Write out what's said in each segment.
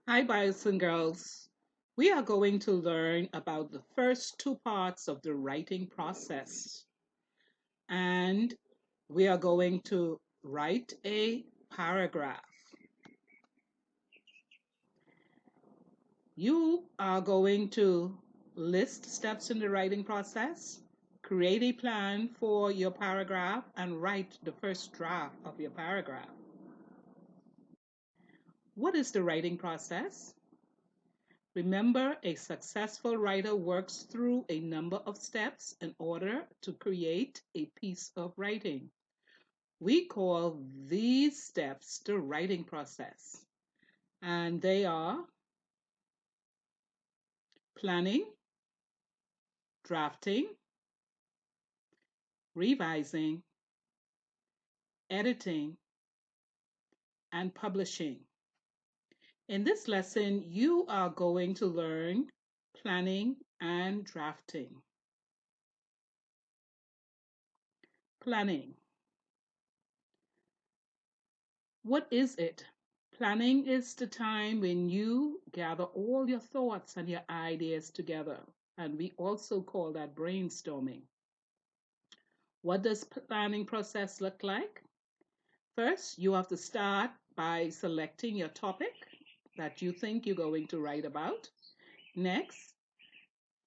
Hi, boys and girls. We are going to learn about the first two parts of the writing process. And we are going to write a paragraph. You are going to list steps in the writing process, create a plan for your paragraph, and write the first draft of your paragraph. What is the writing process? Remember, a successful writer works through a number of steps in order to create a piece of writing. We call these steps the writing process, and they are planning, drafting, revising, editing, and publishing. In this lesson, you are going to learn planning and drafting. Planning. What is it? Planning is the time when you gather all your thoughts and your ideas together. And we also call that brainstorming. What does planning process look like? First, you have to start by selecting your topic that you think you're going to write about. Next,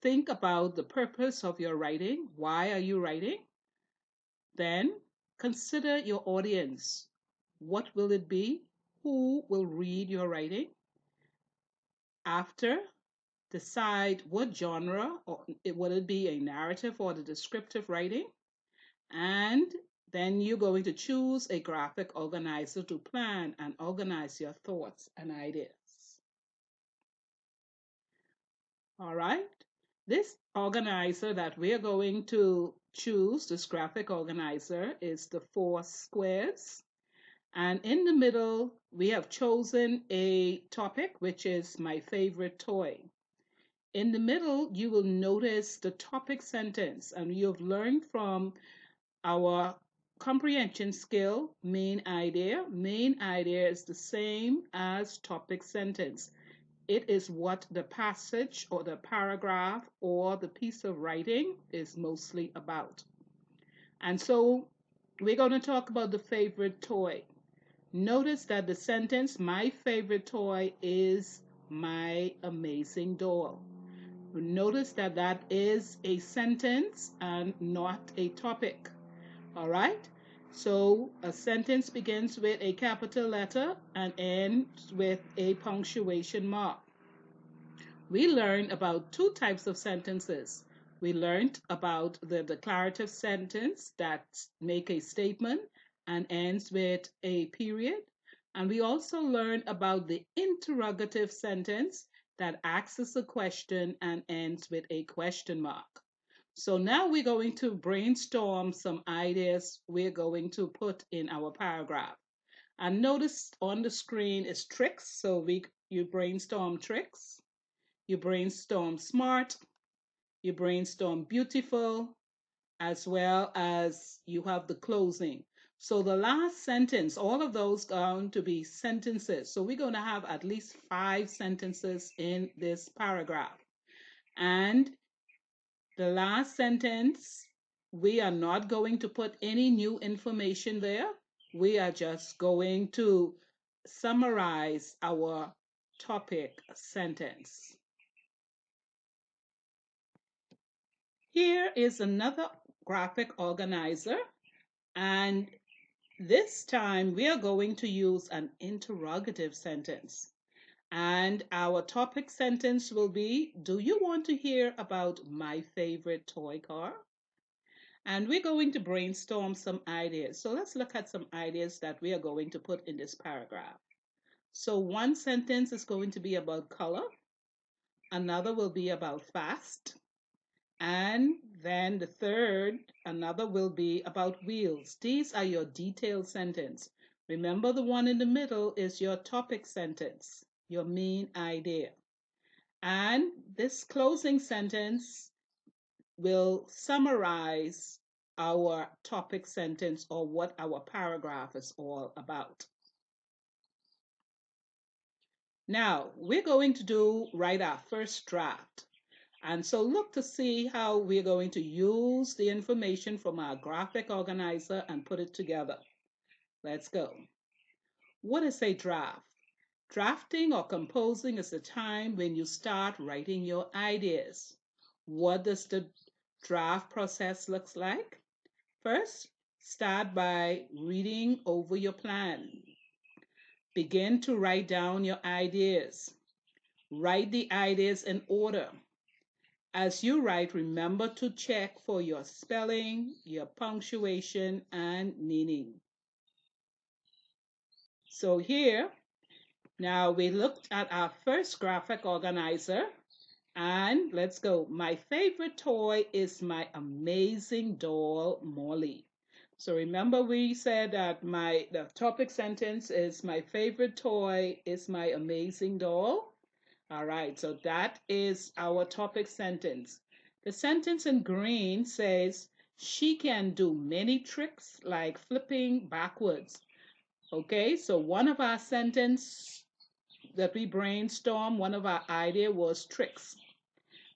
think about the purpose of your writing. Why are you writing? Then, consider your audience. What will it be? Who will read your writing? After, decide what genre, or would it be a narrative or the descriptive writing? And then you're going to choose a graphic organizer to plan and organize your thoughts and ideas. All right. This organizer that we are going to choose, this graphic organizer, is the four squares. And in the middle, we have chosen a topic, which is my favorite toy. In the middle, you will notice the topic sentence, and you've learned from our comprehension skill, main idea. Main idea is the same as topic sentence. It is what the passage or the paragraph or the piece of writing is mostly about. And so we're going to talk about the favorite toy. Notice that the sentence, my favorite toy is my amazing doll. Notice that that is a sentence and not a topic. All right? So a sentence begins with a capital letter and ends with a punctuation mark. We learned about two types of sentences. We learned about the declarative sentence that make a statement and ends with a period. And we also learned about the interrogative sentence that asks a question and ends with a question mark. So now we're going to brainstorm some ideas we're going to put in our paragraph. And notice on the screen is tricks. So you brainstorm tricks, you brainstorm smart, you brainstorm beautiful, as well as you have the closing. So the last sentence, all of those are going to be sentences. So we're going to have at least 5 sentences in this paragraph. And the last sentence, we are not going to put any new information there. We are just going to summarize our topic sentence. Here is another graphic organizer, and this time we are going to use an interrogative sentence. And our topic sentence will be, do you want to hear about my favorite toy car? And we're going to brainstorm some ideas. So let's look at some ideas that we are going to put in this paragraph. So one sentence is going to be about color. Another will be about fast. And then the third, another will be about wheels. These are your detailed sentence. Remember, the one in the middle is your topic sentence, your main idea. And this closing sentence will summarize our topic sentence or what our paragraph is all about. Now, we're going to write our first draft. And so look to see how we're going to use the information from our graphic organizer and put it together. Let's go. What is a draft? Drafting or composing is the time when you start writing your ideas. What does the draft process looks like? First, start by reading over your plan. Begin to write down your ideas. Write the ideas in order. As you write, remember to check for your spelling, your punctuation, and meaning. So here, now we looked at our first graphic organizer, and let's go. My favorite toy is my amazing doll, Molly. So remember we said that the topic sentence is my favorite toy is my amazing doll. All right, so that is our topic sentence. The sentence in green says, she can do many tricks like flipping backwards. Okay, so one of our sentence that we brainstormed, one of our idea was tricks.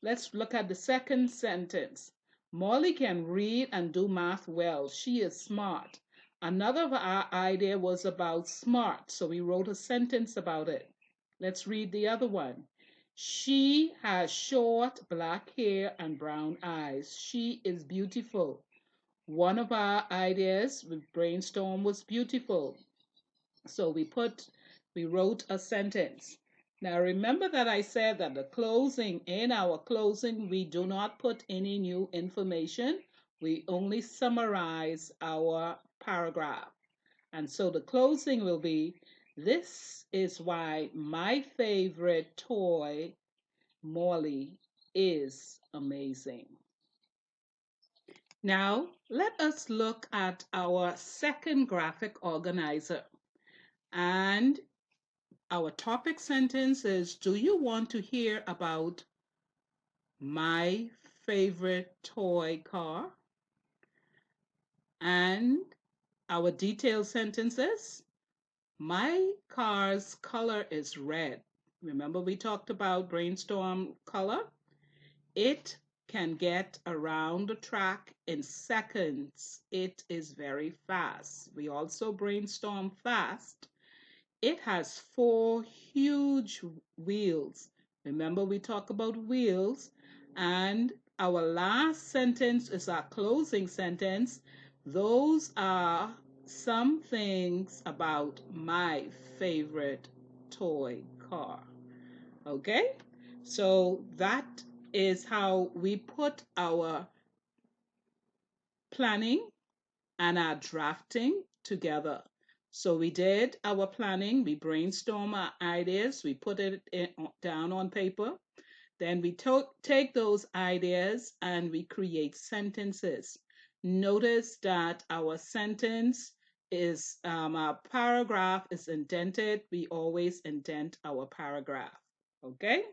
Let's look at the second sentence. Molly can read and do math well. She is smart. Another of our idea was about smart, so we wrote a sentence about it. Let's read the other one. She has short black hair and brown eyes. She is beautiful. One of our ideas we brainstormed was beautiful. So we wrote a sentence. Now remember that I said that in our closing, we do not put any new information. We only summarize our paragraph. And so the closing will be, this is why my favorite toy, Molly, is amazing. Now, let us look at our second graphic organizer. And our topic sentence is, do you want to hear about my favorite toy car? And our detailed sentences, my car's color is red. Remember we talked about brainstorm color? It can get around the track in seconds. It is very fast. We also brainstorm fast. It has 4 huge wheels. Remember we talk about wheels, and our last sentence is our closing sentence. Those are some things about my favorite toy car. Okay? So that is how we put our planning and our drafting together. So we did our planning, we brainstorm our ideas, we put it down on paper. Then we take those ideas and we create sentences. Notice that our sentence is, our paragraph is indented. We always indent our paragraph. Okay?